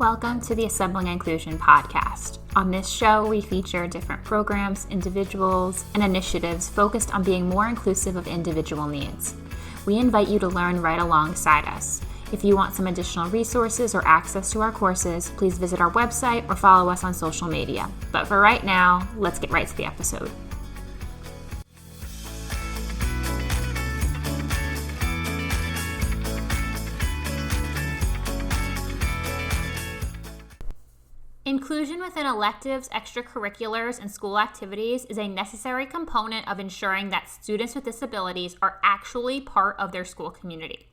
Welcome to the Assembling Inclusion podcast. On this show, we feature different programs, individuals, and initiatives focused on being more inclusive of individual needs. We invite you to learn right alongside us. If you want some additional resources or access to our courses, please visit our website or follow us on social media. But for right now, let's get right to the episode. Inclusion within electives, extracurriculars, and school activities is a necessary component of ensuring that students with disabilities are actually part of their school community.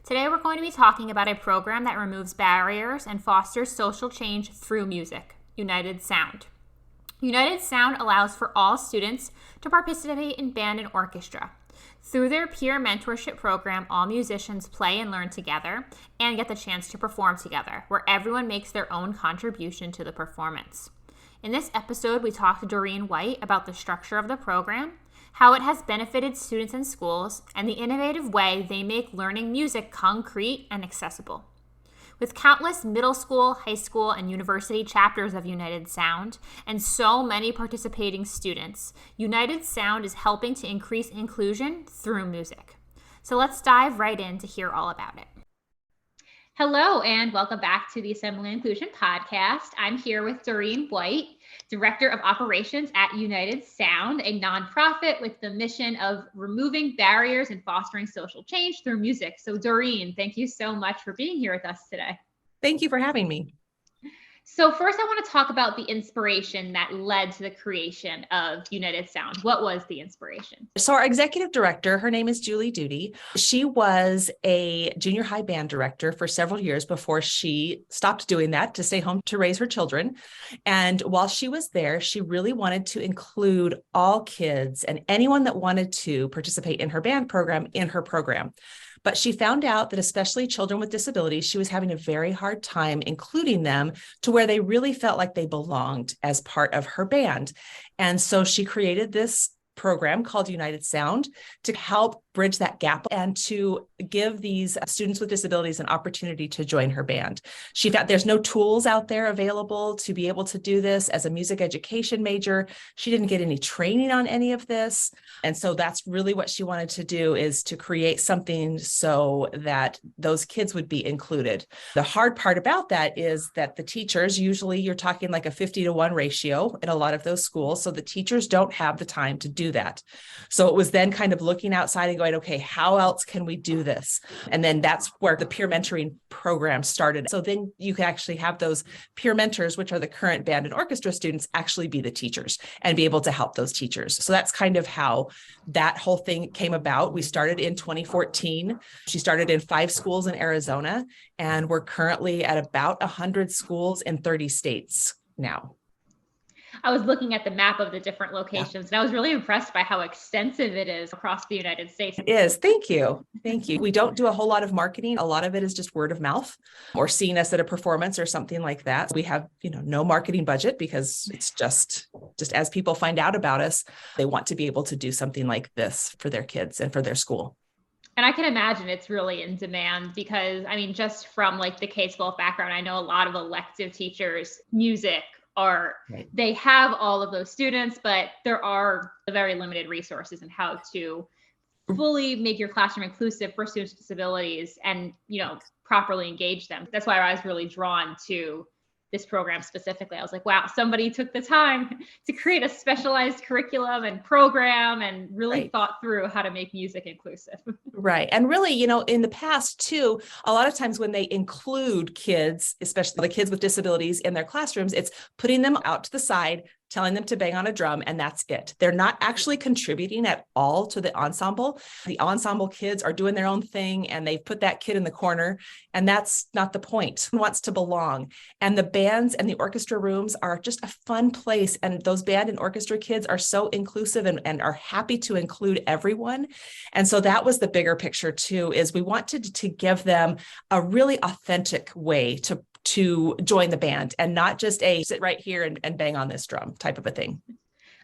Today we're going to be talking about a program that removes barriers and fosters social change through music, United Sound. United Sound allows for all students to participate in band and orchestra. Through their peer mentorship program, all musicians play and learn together and get the chance to perform together, where everyone makes their own contribution to the performance. In this episode, we talked to Dorean about the structure of the program, how it has benefited students in schools, and the innovative way they make learning music concrete and accessible. With countless middle school, high school, and university chapters of United Sound, and so many participating students, United Sound is helping to increase inclusion through music. So let's dive right in to hear all about it. Hello, and welcome back to the Assembling Inclusion podcast. I'm here with Dorean White, Director of Operations at United Sound, a nonprofit with the mission of removing barriers and fostering social change through music. So Dorean, thank you so much for being here with us today. Thank you for having me. So first, I want to talk about the inspiration that led to the creation of United Sound. What was the inspiration? So our executive director, her name is Julie Duty. She was a junior high band director for several years before she stopped doing that to stay home to raise her children. And while she was there, she really wanted to include all kids and anyone that wanted to participate in her band program in her program. But she found out that especially children with disabilities, she was having a very hard time including them to where they really felt like they belonged as part of her band. And so she created this program called United Sound to help bridge that gap and to give these students with disabilities an opportunity to join her band. She found there's no tools out there available to be able to do this. As a music education major, she didn't get any training on any of this. And so that's really what she wanted to do, is to create something so that those kids would be included. The hard part about that is that the teachers, usually you're talking like a 50-to-1 ratio in a lot of those schools. So the teachers don't have the time to do that. So it was then kind of looking outside and going, okay, how else can we do this? And then that's where the peer mentoring program started. So then you can actually have those peer mentors, which are the current band and orchestra students, actually be the teachers and be able to help those teachers. So that's kind of how that whole thing came about. We started in 2014. She started in 5 schools in Arizona, and we're currently at about 100 schools in 30 states now. I was looking at the map of the different locations, and I was really impressed by how extensive it is across the United States. It is. Thank you. Thank you. We don't do a whole lot of marketing. A lot of it is just word of mouth or seeing us at a performance or something like that. We have, no marketing budget because it's just as people find out about us, they want to be able to do something like this for their kids and for their school. And I can imagine it's really in demand because, just from like the K-12 background, I know a lot of elective teachers, music, they have all of those students, but there are very limited resources in how to fully make your classroom inclusive for students with disabilities and, properly engage them. That's why I was really drawn to this program specifically. I was like, wow, somebody took the time to create a specialized curriculum and program and really thought through how to make music inclusive. Right. And really, in the past too, a lot of times when they include kids, especially the kids with disabilities in their classrooms, it's putting them out to the side, telling them to bang on a drum, and that's it. They're not actually contributing at all to the ensemble. The ensemble kids are doing their own thing, and they've put that kid in the corner, and that's not the point. He wants to belong. And the bands and the orchestra rooms are just a fun place, and those band and orchestra kids are so inclusive and are happy to include everyone. And so that was the bigger picture too, is we wanted to give them a really authentic way to join the band and not just a sit right here and bang on this drum type of a thing.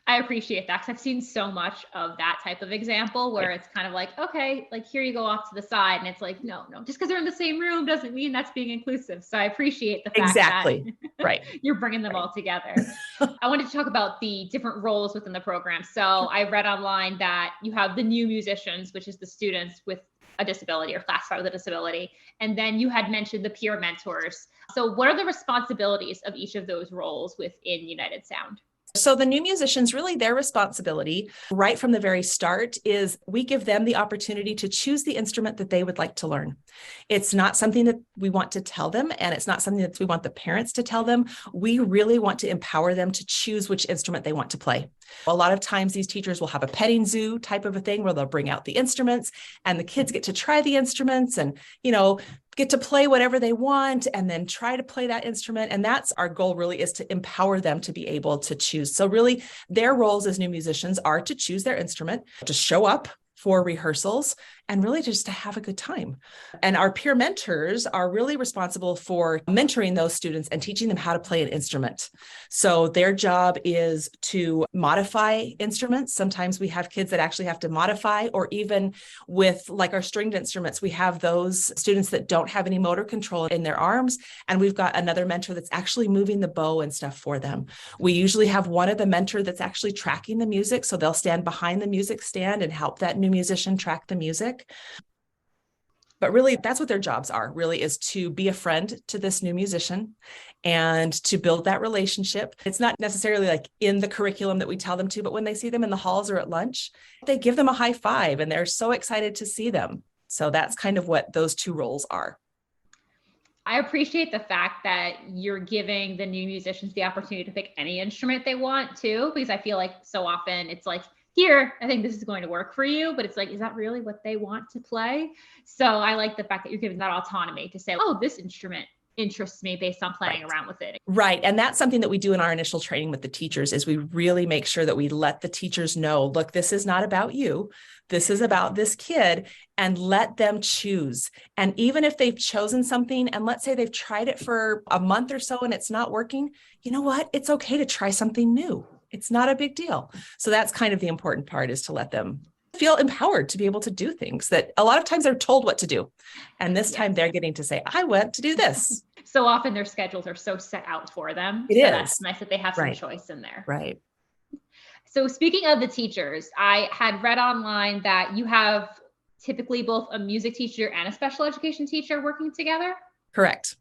I appreciate that because I've seen so much of that type of example where it's kind of like, okay, like here you go off to the side. And it's like, no, just because they're in the same room doesn't mean that's being inclusive. So I appreciate the fact Exactly. that Right. you're bringing them all together. I wanted to talk about the different roles within the program. So I read online that you have the new musicians, which is the students with a disability or classified with a disability. And then you had mentioned the peer mentors. So what are the responsibilities of each of those roles within United Sound? So the new musicians, really their responsibility right from the very start is we give them the opportunity to choose the instrument that they would like to learn. It's not something that we want to tell them, and it's not something that we want the parents to tell them. We really want to empower them to choose which instrument they want to play. A lot of times these teachers will have a petting zoo type of a thing where they'll bring out the instruments and the kids get to try the instruments and, get to play whatever they want and then try to play that instrument. And that's our goal really, is to empower them to be able to choose. So really their roles as new musicians are to choose their instrument, to show up for rehearsals, and really just to have a good time. And our peer mentors are really responsible for mentoring those students and teaching them how to play an instrument. So their job is to modify instruments. Sometimes we have kids that actually have to modify, or even with like our stringed instruments, we have those students that don't have any motor control in their arms. And we've got another mentor that's actually moving the bow and stuff for them. We usually have one of the mentor that's actually tracking the music. So they'll stand behind the music stand and help that new musician track the music. But really, that's what their jobs are, really, is to be a friend to this new musician and to build that relationship. It's not necessarily like in the curriculum that we tell them to, but when they see them in the halls or at lunch, they give them a high five and they're so excited to see them. So that's kind of what those two roles are. I appreciate the fact that you're giving the new musicians the opportunity to pick any instrument they want too, because I feel like so often it's like, here, I think this is going to work for you, but it's like, is that really what they want to play? So I like the fact that you're giving that autonomy to say, oh, this instrument interests me based on playing around with it. Right. And that's something that we do in our initial training with the teachers, is we really make sure that we let the teachers know, look, this is not about you. This is about this kid, and let them choose. And even if they've chosen something, and let's say they've tried it for a month or so and it's not working, you know what? It's okay to try something new. It's not a big deal. So that's kind of the important part, is to let them feel empowered to be able to do things that a lot of times they're told what to do. And this time they're getting to say, I want to do this. So often their schedules are so set out for them. It is. That's nice that they have some choice in there. Right. So speaking of the teachers, I had read online that you have typically both a music teacher and a special education teacher working together. Correct.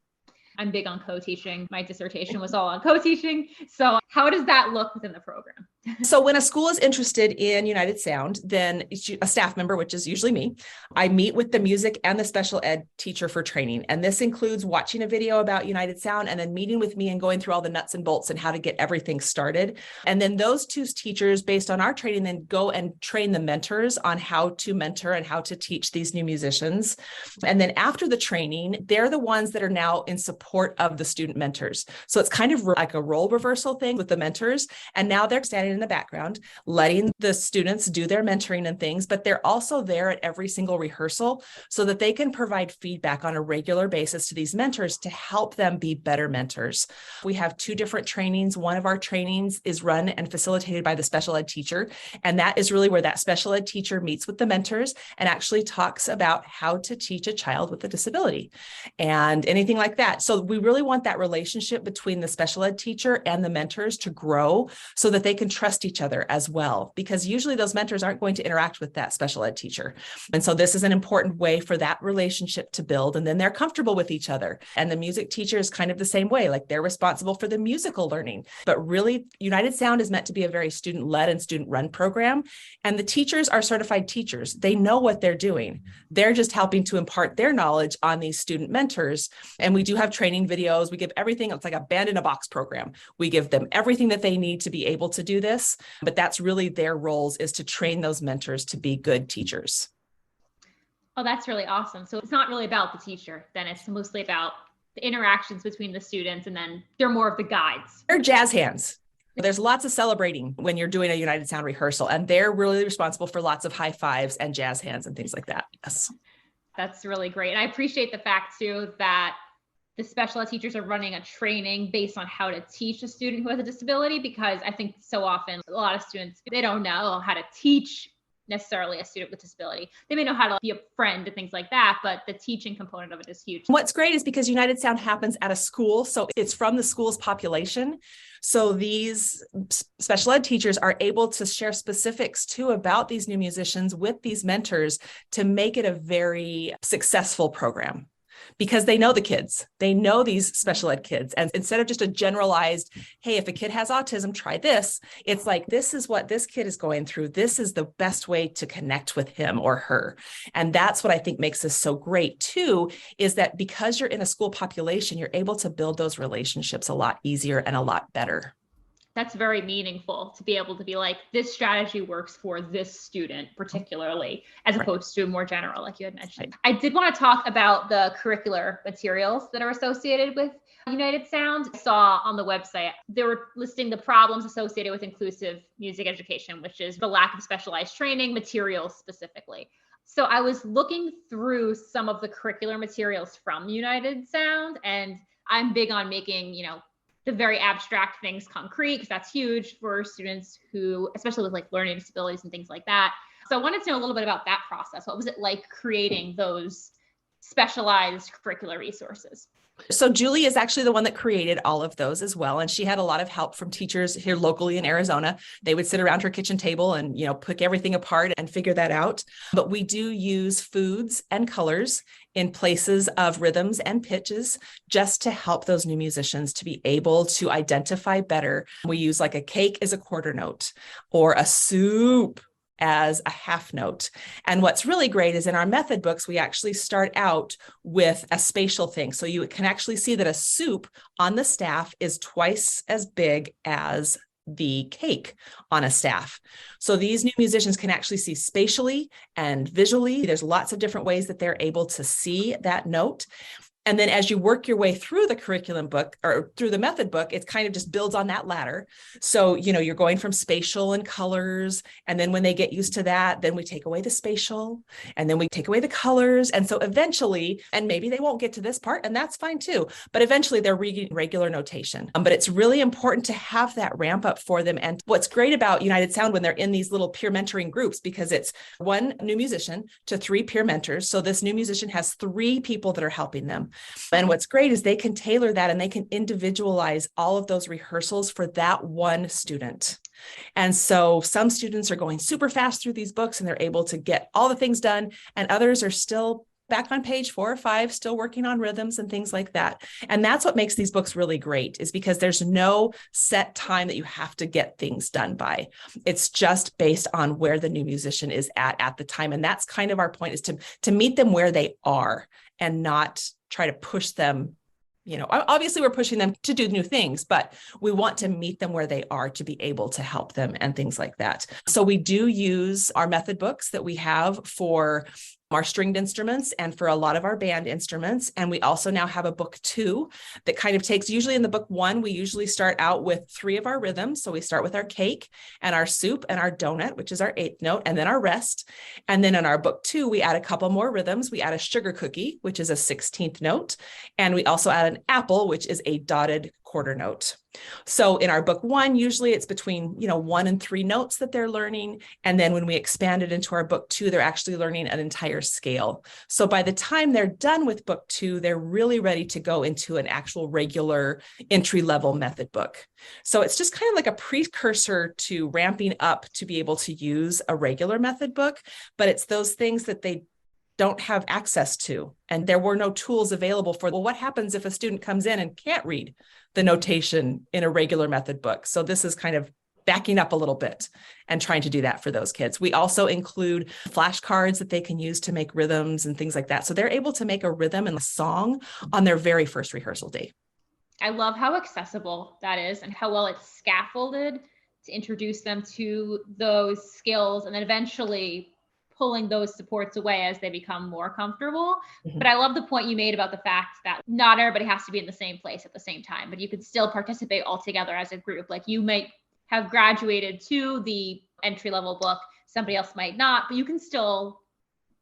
I'm big on co-teaching. My dissertation was all on co-teaching. So how does that look within the program? So when a school is interested in United Sound, then a staff member, which is usually me, I meet with the music and the special ed teacher for training. And this includes watching a video about United Sound and then meeting with me and going through all the nuts and bolts and how to get everything started. And then those two teachers, based on our training, then go and train the mentors on how to mentor and how to teach these new musicians. And then after the training, they're the ones that are now in support of the student mentors. So it's kind of like a role reversal thing with the mentors. And now they're standing in the background, letting the students do their mentoring and things, but they're also there at every single rehearsal so that they can provide feedback on a regular basis to these mentors to help them be better mentors. We have two different trainings. One of our trainings is run and facilitated by the special ed teacher. And that is really where that special ed teacher meets with the mentors and actually talks about how to teach a child with a disability and anything like that. So we really want that relationship between the special ed teacher and the mentors to grow so that they can trust each other as well, because usually those mentors aren't going to interact with that special ed teacher. And so this is an important way for that relationship to build. And then they're comfortable with each other. And the music teacher is kind of the same way, like they're responsible for the musical learning. But really, United Sound is meant to be a very student-led and student-run program. And the teachers are certified teachers. They know what they're doing. They're just helping to impart their knowledge on these student mentors. And we do have training videos. We give everything. It's like a band in a box program. We give them everything that they need to be able to do this. But that's really their roles, is to train those mentors to be good teachers. Oh, that's really awesome. So it's not really about the teacher, then it's mostly about the interactions between the students, and then they're more of the guides. They're jazz hands. There's lots of celebrating when you're doing a United Sound rehearsal, and they're really responsible for lots of high fives and jazz hands and things like that. Yes. That's really great. And I appreciate the fact too that the special ed teachers are running a training based on how to teach a student who has a disability, because I think so often a lot of students, they don't know how to teach necessarily a student with disability. They may know how to be a friend and things like that, but the teaching component of it is huge. What's great is because United Sound happens at a school, so it's from the school's population. So these special ed teachers are able to share specifics too about these new musicians with these mentors to make it a very successful program. Because they know the kids, they know these special ed kids. And instead of just a generalized, hey, if a kid has autism, try this, it's like, this is what this kid is going through. This is the best way to connect with him or her. And that's what I think makes this so great too, is that because you're in a school population, you're able to build those relationships a lot easier and a lot better. That's very meaningful to be able to be like, this strategy works for this student particularly, as opposed to more general, like you had mentioned. I did want to talk about the curricular materials that are associated with United Sound. I saw on the website, they were listing the problems associated with inclusive music education, which is the lack of specialized training materials specifically. So I was looking through some of the curricular materials from United Sound, and I'm big on making, the very abstract things concrete, because that's huge for students who, especially with like learning disabilities and things like that. So I wanted to know a little bit about that process. What was it like creating those specialized curricular resources? So Julie is actually the one that created all of those as well. And she had a lot of help from teachers here locally in Arizona. They would sit around her kitchen table and, pick everything apart and figure that out. But we do use foods and colors in places of rhythms and pitches just to help those new musicians to be able to identify better. We use like a cake as a quarter note or a soup as a half note. And what's really great is in our method books, we actually start out with a spatial thing. So you can actually see that a soup on the staff is twice as big as the cake on a staff. So these new musicians can actually see spatially and visually. There's lots of different ways that they're able to see that note. And then as you work your way through the curriculum book or through the method book, it kind of just builds on that ladder. So, you're going from spatial and colors. And then when they get used to that, then we take away the spatial and then we take away the colors. And so eventually, and maybe they won't get to this part, and that's fine too, but eventually they're reading regular notation. But it's really important to have that ramp up for them. And what's great about United Sound when they're in these little peer mentoring groups, because it's one new musician to 3 peer mentors. So this new musician has 3 people that are helping them. And what's great is they can tailor that and they can individualize all of those rehearsals for that one student. And so some students are going super fast through these books and they're able to get all the things done, and others are still back on page 4 or 5, still working on rhythms and things like that. And that's what makes these books really great, is because there's no set time that you have to get things done by. It's just based on where the new musician is at the time. And that's kind of our point, is to meet them where they are and not try to push them. Obviously we're pushing them to do new things, but we want to meet them where they are to be able to help them and things like that. So we do use our method books that we have for our stringed instruments and for a lot of our band instruments. And we also now have a book 2 that kind of takes, usually in the book 1, we usually start out with 3 of our rhythms. So we start with our cake and our soup and our donut, which is our 8th note, and then our rest. And then in our book 2, we add a couple more rhythms. We add a sugar cookie, which is a 16th note. And we also add an apple, which is a dotted quarter note. So in our book 1, usually it's between 1 and 3 notes that they're learning. And then when we expand it into our book 2, they're actually learning an entire scale. So by the time they're done with book 2, they're really ready to go into an actual regular entry-level method book. So it's just kind of like a precursor to ramping up to be able to use a regular method book, but it's those things that they don't have access to. And there were no tools available for, well, what happens if a student comes in and can't read the notation in a regular method book? So this is kind of backing up a little bit and trying to do that for those kids. We also include flashcards that they can use to make rhythms and things like that. So they're able to make a rhythm and a song on their very first rehearsal day. I love how accessible that is and how well it's scaffolded to introduce them to those skills and then eventually pulling those supports away as they become more comfortable. Mm-hmm. But I love the point you made about the fact that not everybody has to be in the same place at the same time, but you could still participate all together as a group. Like you might have graduated to the entry-level book, somebody else might not, but you can still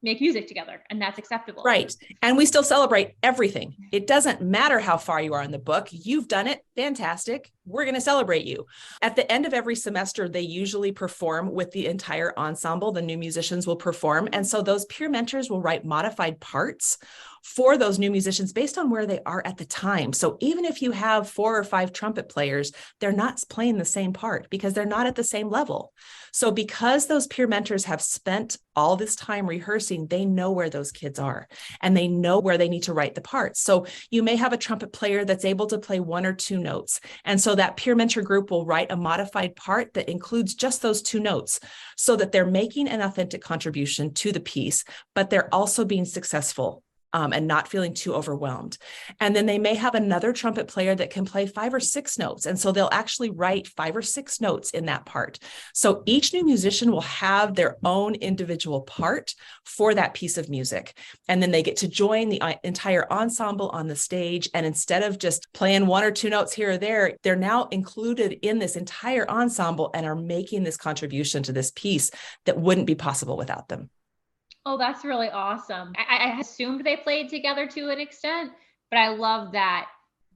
make music together, and that's acceptable. Right. And we still celebrate everything. It doesn't matter how far you are in the book. You've done it. Fantastic. We're going to celebrate you. At the end of every semester, they usually perform with the entire ensemble. The new musicians will perform. And so those peer mentors will write modified parts for those new musicians based on where they are at the time. So even if you have 4 or 5 trumpet players, they're not playing the same part because they're not at the same level. So because those peer mentors have spent all this time rehearsing, they know where those kids are and they know where they need to write the parts. So you may have a trumpet player that's able to play 1 or 2 notes. And so that peer mentor group will write a modified part that includes just those 2 notes so that they're making an authentic contribution to the piece, but they're also being successful. And not feeling too overwhelmed. And then they may have another trumpet player that can play 5 or 6 notes. And so they'll actually write 5 or 6 notes in that part. So each new musician will have their own individual part for that piece of music. And then they get to join the entire ensemble on the stage. And instead of just playing 1 or 2 notes here or there, they're now included in this entire ensemble and are making this contribution to this piece that wouldn't be possible without them. Oh, that's really awesome. I assumed they played together to an extent, but I love that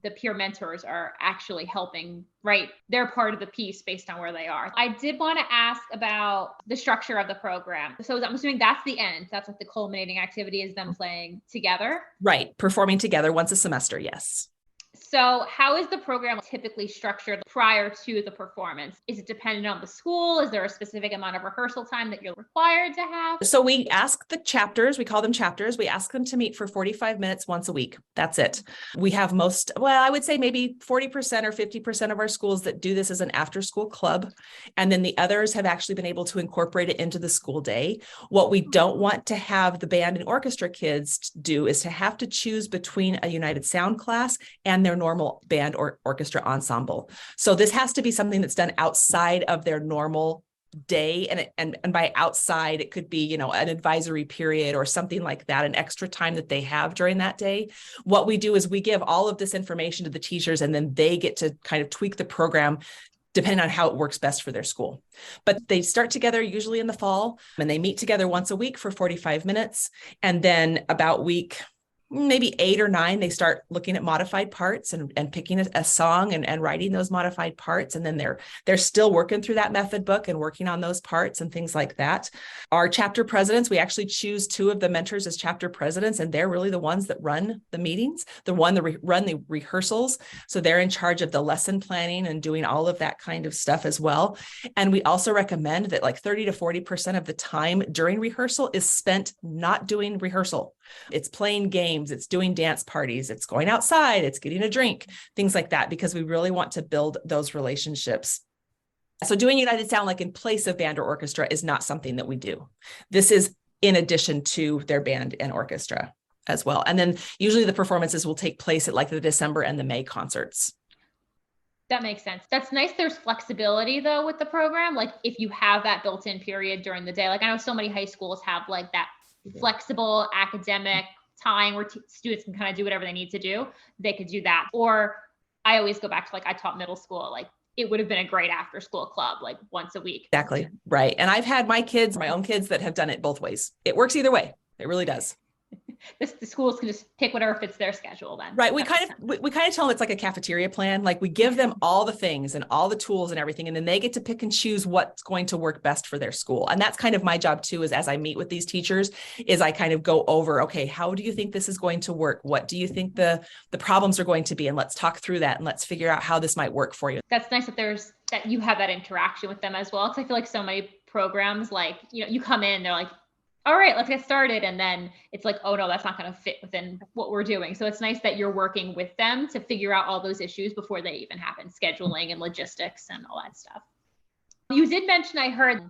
the peer mentors are actually helping write their part of the piece based on where they are. I did want to ask about the structure of the program. So I'm assuming that's the end. That's like the culminating activity is them playing together. Right. Performing together once a semester. Yes. So how is the program typically structured prior to the performance? Is it dependent on the school? Is there a specific amount of rehearsal time that you're required to have? So we ask the chapters, we call them chapters. We ask them to meet for 45 minutes once a week. That's it. We have I would say maybe 40% or 50% of our schools that do this as an after school club. And then the others have actually been able to incorporate it into the school day. What we don't want to have the band and orchestra kids do is to have to choose between a United Sound class and their normal band or orchestra ensemble. So this has to be something that's done outside of their normal day. And by outside, it could be, an advisory period or something like that, an extra time that they have during that day. What we do is we give all of this information to the teachers, and then they get to kind of tweak the program depending on how it works best for their school. But they start together usually in the fall, and they meet together once a week for 45 minutes. And then about week maybe 8 or 9, they start looking at modified parts and picking a song and writing those modified parts. And then they're still working through that method book and working on those parts and things like that. Our chapter presidents, we actually choose 2 of the mentors as chapter presidents, and they're really the ones that run the meetings, run the rehearsals. So they're in charge of the lesson planning and doing all of that kind of stuff as well. And we also recommend that like 30 to 40% of the time during rehearsal is spent not doing rehearsal. It's playing games, it's doing dance parties, it's going outside, it's getting a drink, things like that, because we really want to build those relationships. So doing United Sound like in place of band or orchestra is not something that we do. This is in addition to their band and orchestra as well. And then usually the performances will take place at like the December and the May concerts. That makes sense. That's nice. There's flexibility though with the program. Like if you have that built-in period during the day, like I know so many high schools have like that flexible academic time where students can kind of do whatever they need to do. They could do that. Or I always go back to like I taught middle school, like it would have been a great after school club, like once a week. Exactly. Right. And I've had my own kids that have done it both ways. It works either way. It really does. The schools can just pick whatever fits their schedule then. Right. We kind of tell them it's like a cafeteria plan. Like we give them all the things and all the tools and everything, and then they get to pick and choose what's going to work best for their school. And that's kind of my job too, is as I meet with these teachers, is I kind of go over, okay, how do you think this is going to work? What do you think the problems are going to be? And let's talk through that and let's figure out how this might work for you. That's nice that you have that interaction with them as well. Cause I feel like so many programs, like, you come in, they're like, all right, let's get started. And then it's like, oh no, that's not going to fit within what we're doing. So it's nice that you're working with them to figure out all those issues before they even happen, scheduling and logistics and all that stuff. You did mention, I heard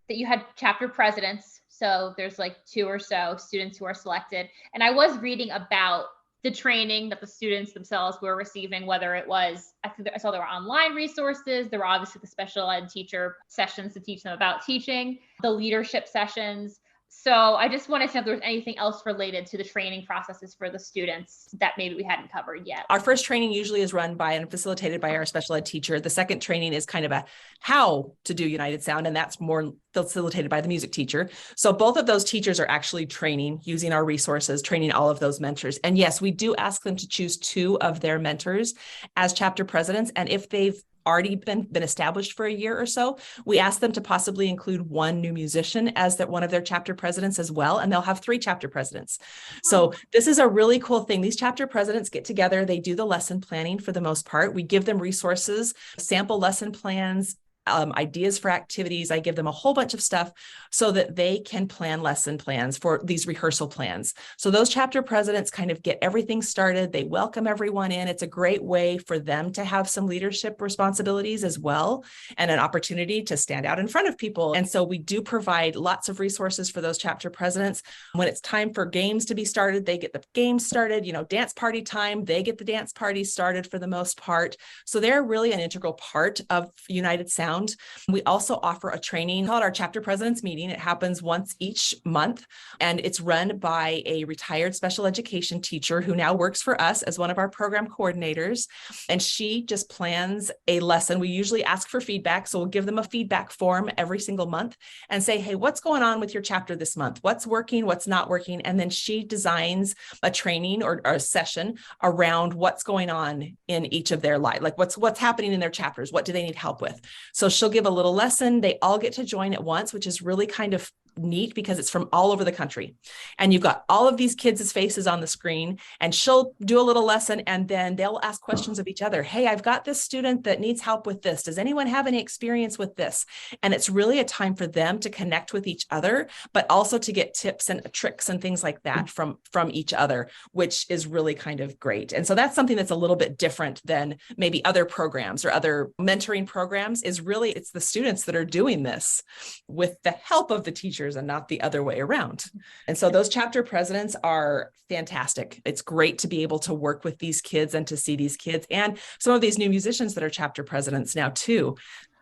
that you had chapter presidents. So there's like 2 or so students who are selected. And I was reading about the training that the students themselves were receiving, whether it was, I saw there were online resources, there were obviously the special ed teacher sessions to teach them about teaching, the leadership sessions. So I just wanted to know if there was anything else related to the training processes for the students that maybe we hadn't covered yet. Our first training usually is run by and facilitated by our special ed teacher. The second training is kind of a how to do United Sound, and that's more facilitated by the music teacher. So both of those teachers are actually training, using our resources, training all of those mentors. And yes, we do ask them to choose 2 of their mentors as chapter presidents. And if they've already been established for a year or so, we ask them to possibly include 1 new musician as one of their chapter presidents as well, and they'll have 3 chapter presidents. So this is a really cool thing. These chapter presidents get together, they do the lesson planning for the most part. We give them resources, sample lesson plans, ideas for activities. I give them a whole bunch of stuff so that they can plan lesson plans for these rehearsal plans. So those chapter presidents kind of get everything started. They welcome everyone in. It's a great way for them to have some leadership responsibilities as well, and an opportunity to stand out in front of people. And so we do provide lots of resources for those chapter presidents. When it's time for games to be started, they get the games started. Dance party time, they get the dance party started for the most part. So they're really an integral part of United Sound. We also offer a training called our Chapter Presidents Meeting. It happens once each month, and it's run by a retired special education teacher who now works for us as one of our program coordinators. And she just plans a lesson. We usually ask for feedback, so we'll give them a feedback form every single month and say, hey, what's going on with your chapter this month? What's working? What's not working? And then she designs a training or a session around what's going on in each of their lives, like what's happening in their chapters. What do they need help with? So she'll give a little lesson. They all get to join at once, which is really kind of neat because it's from all over the country. And you've got all of these kids' faces on the screen, and she'll do a little lesson, and then they'll ask questions of each other. Hey, I've got this student that needs help with this. Does anyone have any experience with this? And it's really a time for them to connect with each other, but also to get tips and tricks and things like that from each other, which is really kind of great. And so that's something that's a little bit different than maybe other programs or other mentoring programs. Is really, it's the students that are doing this with the help of the teachers and not the other way around. And so those chapter presidents are fantastic. It's great to be able to work with these kids and to see these kids and some of these new musicians that are chapter presidents now too.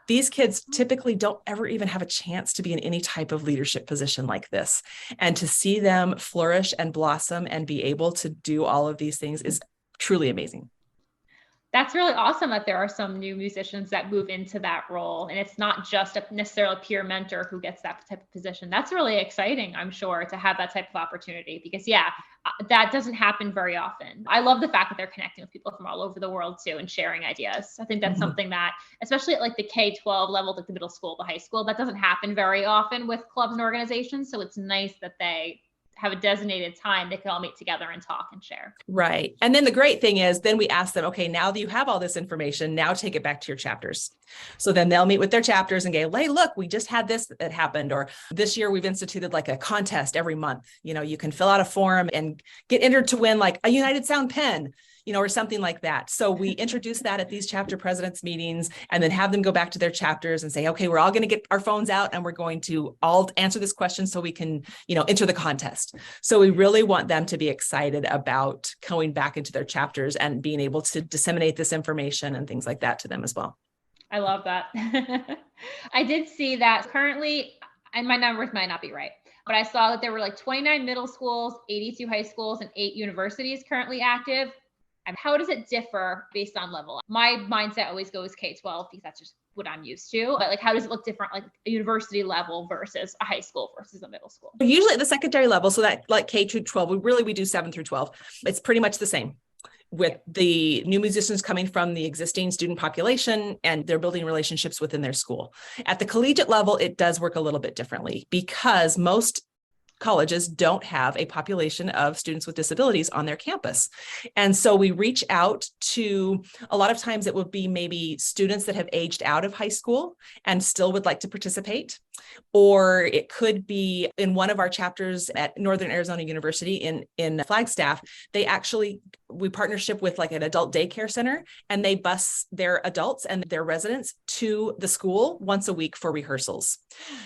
These kids typically don't ever even have a chance to be in any type of leadership position like this. And to see them flourish and blossom and be able to do all of these things is truly amazing. That's really awesome that there are some new musicians that move into that role, and it's not just necessarily a peer mentor who gets that type of position. That's really exciting, I'm sure, to have that type of opportunity, because that doesn't happen very often. I love the fact that they're connecting with people from all over the world too and sharing ideas. I think that's something that, especially at like the K-12 level, like the middle school, the high school, that doesn't happen very often with clubs and organizations. So it's nice that they have a designated time they can all meet together and talk and share. Right. And then the great thing is then we ask them, okay, now that you have all this information, now take it back to your chapters. So then they'll meet with their chapters and go, hey, look, we just had this that happened. Or this year we've instituted like a contest every month. You can fill out a form and get entered to win like a United Sound pen, or something like that. So we introduce that at these chapter presidents meetings and then have them go back to their chapters and say, okay, we're all going to get our phones out and we're going to all answer this question so we can, enter the contest. So we really want them to be excited about going back into their chapters and being able to disseminate this information and things like that to them as well. I love that. I did see that currently, and my numbers might not be right, but I saw that there were like 29 middle schools, 82 high schools, and 8 universities currently active. And how does it differ based on level? My mindset always goes K-12 because that's just what I'm used to. But like, how does it look different, like a university level versus a high school versus a middle school? Usually at the secondary level, so that like K-12, we do 7 through 12. It's pretty much the same, with the new musicians coming from the existing student population and they're building relationships within their school. At the collegiate level, it does work a little bit differently because most colleges don't have a population of students with disabilities on their campus. And so we reach out to, a lot of times it would be maybe students that have aged out of high school and still would like to participate. Or it could be in one of our chapters at Northern Arizona University in Flagstaff, we partnership with like an adult daycare center, and they bus their adults and their residents to the school once a week for rehearsals.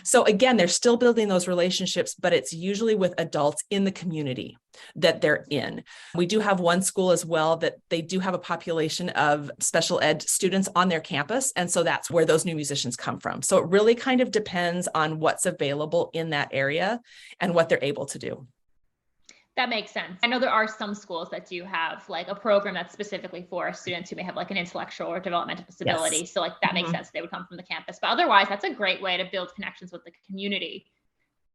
So again, they're still building those relationships, but it's usually with adults in the community. that they're in. We do have one school as well that they do have a population of special ed students on their campus. And so that's where those new musicians come from. So it really kind of depends on what's available in that area and what they're able to do. That makes sense. I know there are some schools that do have like a program that's specifically for students who may have like an intellectual or developmental disability. Yes. So like that makes sense. They would come from the campus, but otherwise that's a great way to build connections with the community.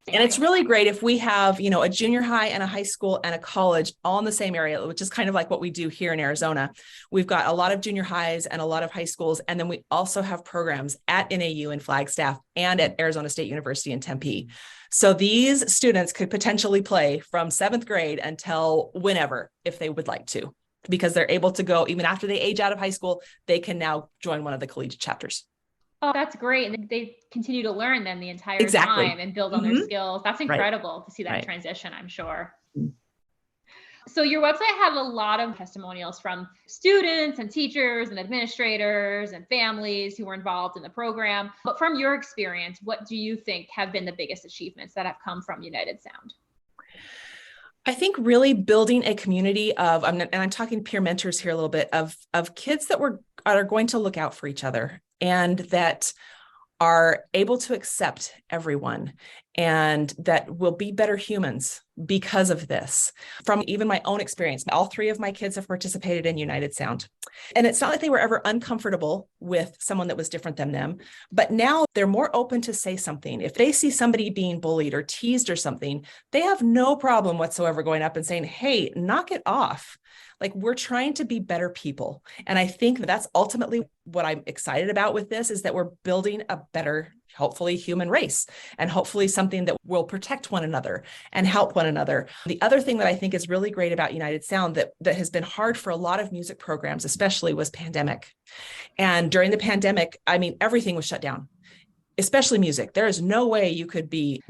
And it's really great if we have, a junior high and a high school and a college all in the same area, which is kind of like what we do here in Arizona. We've got a lot of junior highs and a lot of high schools. And then we also have programs at NAU in Flagstaff and at Arizona State University in Tempe. So these students could potentially play from 7th grade until whenever, if they would like to, because they're able to go, even after they age out of high school, they can now join one of the collegiate chapters. Oh, that's great. And they continue to learn then the entire Exactly. time and build on their skills. That's incredible to see that Right. transition, I'm sure. So your website had a lot of testimonials from students and teachers and administrators and families who were involved in the program. But from your experience, what do you think have been the biggest achievements that have come from United Sound? I think really building a community of, and I'm talking peer mentors here a little bit, of kids that are going to look out for each other and that are able to accept everyone and that will be better humans because of this. From even my own experience, all 3 of my kids have participated in United Sound. And it's not like they were ever uncomfortable with someone that was different than them, but now they're more open to say something. If they see somebody being bullied or teased or something, they have no problem whatsoever going up and saying, hey, knock it off. Like, we're trying to be better people. And I think that's ultimately what I'm excited about with this, is that we're building a better, hopefully, human race, and hopefully something that will protect one another and help one another. The other thing that I think is really great about United Sound that has been hard for a lot of music programs, especially, was pandemic. And during the pandemic, I mean, everything was shut down, especially music. There is no way you could be,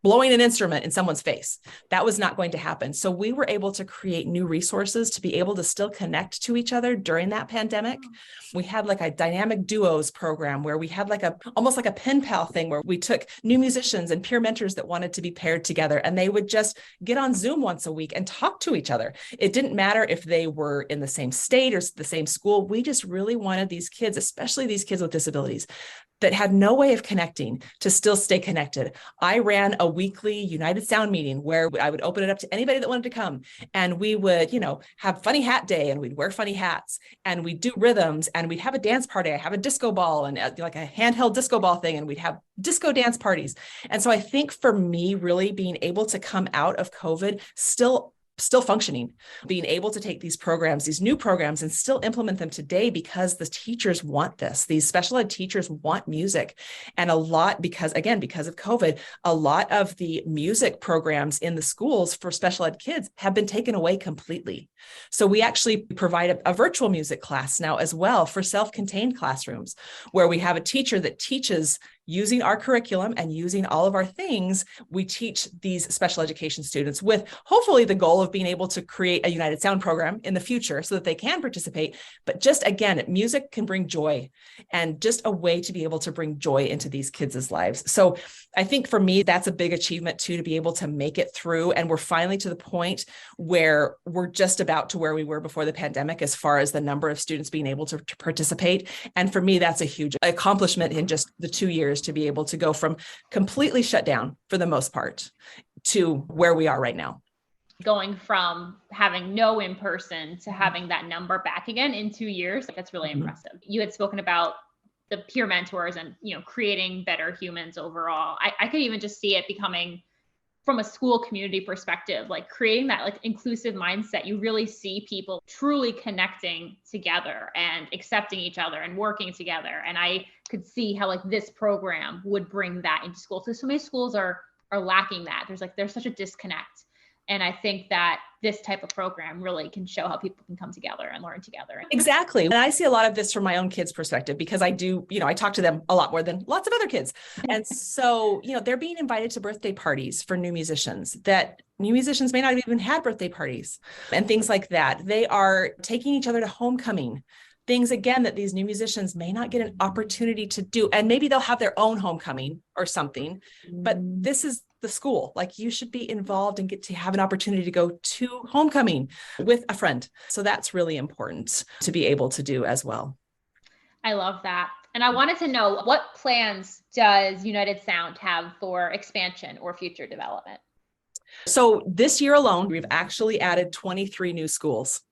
blowing an instrument in someone's face. That was not going to happen. So we were able to create new resources to be able to still connect to each other during that pandemic. We had like a dynamic duos program where we had almost like a pen pal thing where we took new musicians and peer mentors that wanted to be paired together, and they would just get on Zoom once a week and talk to each other. It didn't matter if they were in the same state or the same school. We just really wanted these kids, especially these kids with disabilities, that had no way of connecting, to still stay connected. I ran a weekly United Sound meeting where I would open it up to anybody that wanted to come. And we would, have funny hat day, and we'd wear funny hats, and we'd do rhythms, and we'd have a dance party. I have a disco ball and like a handheld disco ball thing, and we'd have disco dance parties. And so I think for me, really being able to come out of COVID still functioning, being able to take these programs, these new programs, and still implement them today, because the teachers want this. These special ed teachers want music. And a lot, because of COVID, a lot of the music programs in the schools for special ed kids have been taken away completely. So we actually provide a virtual music class now as well for self-contained classrooms, where we have a teacher that teaches using our curriculum and using all of our things. We teach these special education students with hopefully the goal of being able to create a United Sound program in the future so that they can participate. But just again, music can bring joy, and just a way to be able to bring joy into these kids' lives. So I think for me, that's a big achievement too, to be able to make it through. And we're finally to the point where we're just about to where we were before the pandemic, as far as the number of students being able to participate. And for me, that's a huge accomplishment in just the 2 years, to be able to go from completely shut down for the most part to where we are right now. Going from having no in-person to having that number back again in 2 years, that's really impressive. You had spoken about the peer mentors and, creating better humans overall. I could even just see it becoming, from a school community perspective, like creating that like inclusive mindset. You really see people truly connecting together and accepting each other and working together. And I could see how like this program would bring that into schools. So many schools are lacking that. There's such a disconnect. And I think that this type of program really can show how people can come together and learn together. Exactly. And I see a lot of this from my own kids' perspective, because I do, I talk to them a lot more than lots of other kids. And so, they're being invited to birthday parties for new musicians that new musicians may not have even had birthday parties and things like that. They are taking each other to homecoming. things, again, that these new musicians may not get an opportunity to do. And maybe they'll have their own homecoming or something, but this is the school. Like, you should be involved and get to have an opportunity to go to homecoming with a friend. So that's really important to be able to do as well. I love that. And I wanted to know, what plans does United Sound have for expansion or future development? So this year alone, we've actually added 23 new schools.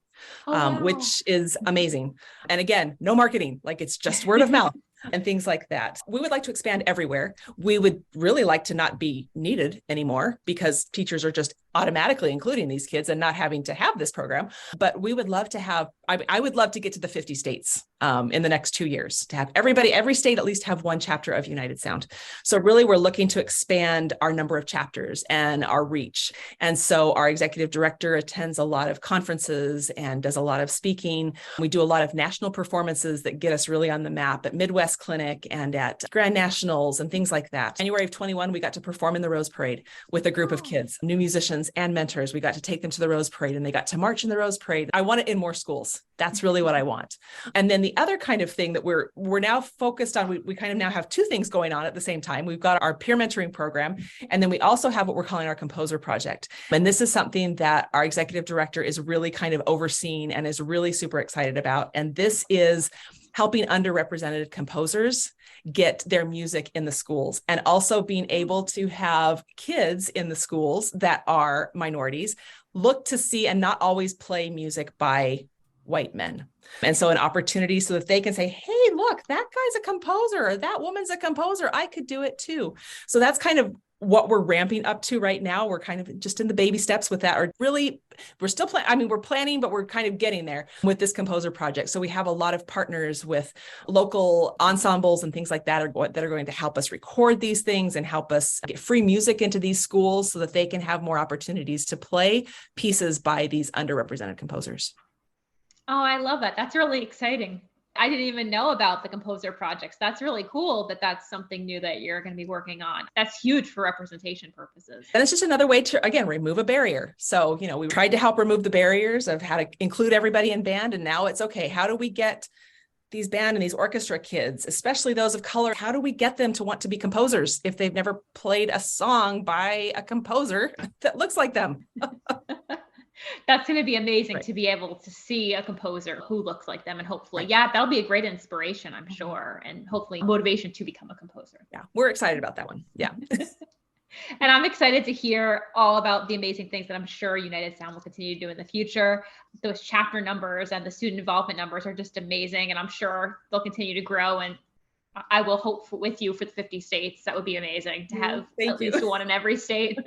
Wow. Which is amazing. And again, no marketing, like it's just word of mouth and things like that. We would like to expand everywhere. We would really like to not be needed anymore, because teachers are just automatically including these kids and not having to have this program. But we would love to have, I would love to get to the 50 states in the next 2 years, to have every state at least have one chapter of United Sound. So really, we're looking to expand our number of chapters and our reach. And so our executive director attends a lot of conferences and does a lot of speaking. We do a lot of national performances that get us really on the map at Midwest Clinic and at Grand Nationals and things like that. January of 21, we got to perform in the Rose Parade with a group of kids, new musicians and mentors. We got to take them to the Rose Parade and they got to march in the Rose Parade. I want it in more schools. That's really what I want. And then the other kind of thing that we're now focused on, we kind of now have two things going on at the same time. We've got our peer mentoring program, and then we also have what we're calling our composer project. And this is something that our executive director is really kind of overseeing and is really super excited about. And this is helping underrepresented composers get their music in the schools, and also being able to have kids in the schools that are minorities look to see and not always play music by white men. And so an opportunity so that they can say, hey, look, that guy's a composer, or that woman's a composer. I could do it too. So that's kind of what we're ramping up to right now. We're kind of just in the baby steps with that, or really, we're still planning. We're planning, but we're kind of getting there with this composer project. So we have a lot of partners with local ensembles and things like that are going to help us record these things and help us get free music into these schools so that they can have more opportunities to play pieces by these underrepresented composers. Oh, I love that. That's really exciting. I didn't even know about the composer projects. That's really cool that that's something new that you're going to be working on. That's huge for representation purposes. And it's just another way to, again, remove a barrier. So, we tried to help remove the barriers of how to include everybody in band. And now it's okay. How do we get these band and these orchestra kids, especially those of color, how do we get them to want to be composers if they've never played a song by a composer that looks like them? That's going to be amazing, right, to be able to see a composer who looks like them, and hopefully, that'll be a great inspiration, I'm sure, and hopefully motivation to become a composer. Yeah, we're excited about that one. Yeah. And I'm excited to hear all about the amazing things that I'm sure United Sound will continue to do in the future. Those chapter numbers and the student involvement numbers are just amazing, and I'm sure they'll continue to grow, and I will hope with you for the 50 states. That would be amazing to have at least one in every state.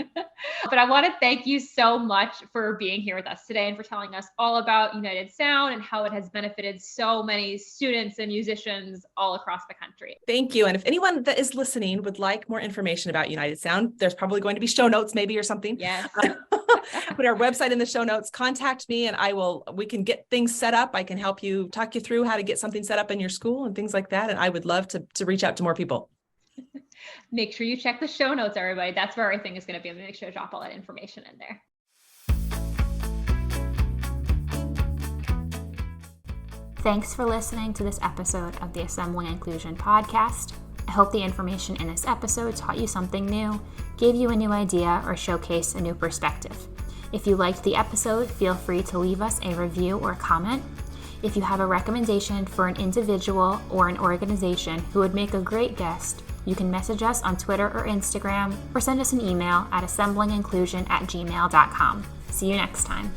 But I want to thank you so much for being here with us today and for telling us all about United Sound and how it has benefited so many students and musicians all across the country. Thank you. And if anyone that is listening would like more information about United Sound, there's probably going to be show notes maybe or something. Yes. Put our website in the show notes. Contact me and we can get things set up. I can help you, talk you through how to get something set up in your school and things like that. And I would love to reach out to more people. Make sure you check the show notes, everybody. That's where everything is going to be. I'm going to make sure to drop all that information in there. Thanks for listening to this episode of the Assembling Inclusion podcast. I hope the information in this episode taught you something new, gave you a new idea, or showcased a new perspective. If you liked the episode, feel free to leave us a review or comment. If you have a recommendation for an individual or an organization who would make a great guest, you can message us on Twitter or Instagram, or send us an email at assemblinginclusion@gmail.com. See you next time.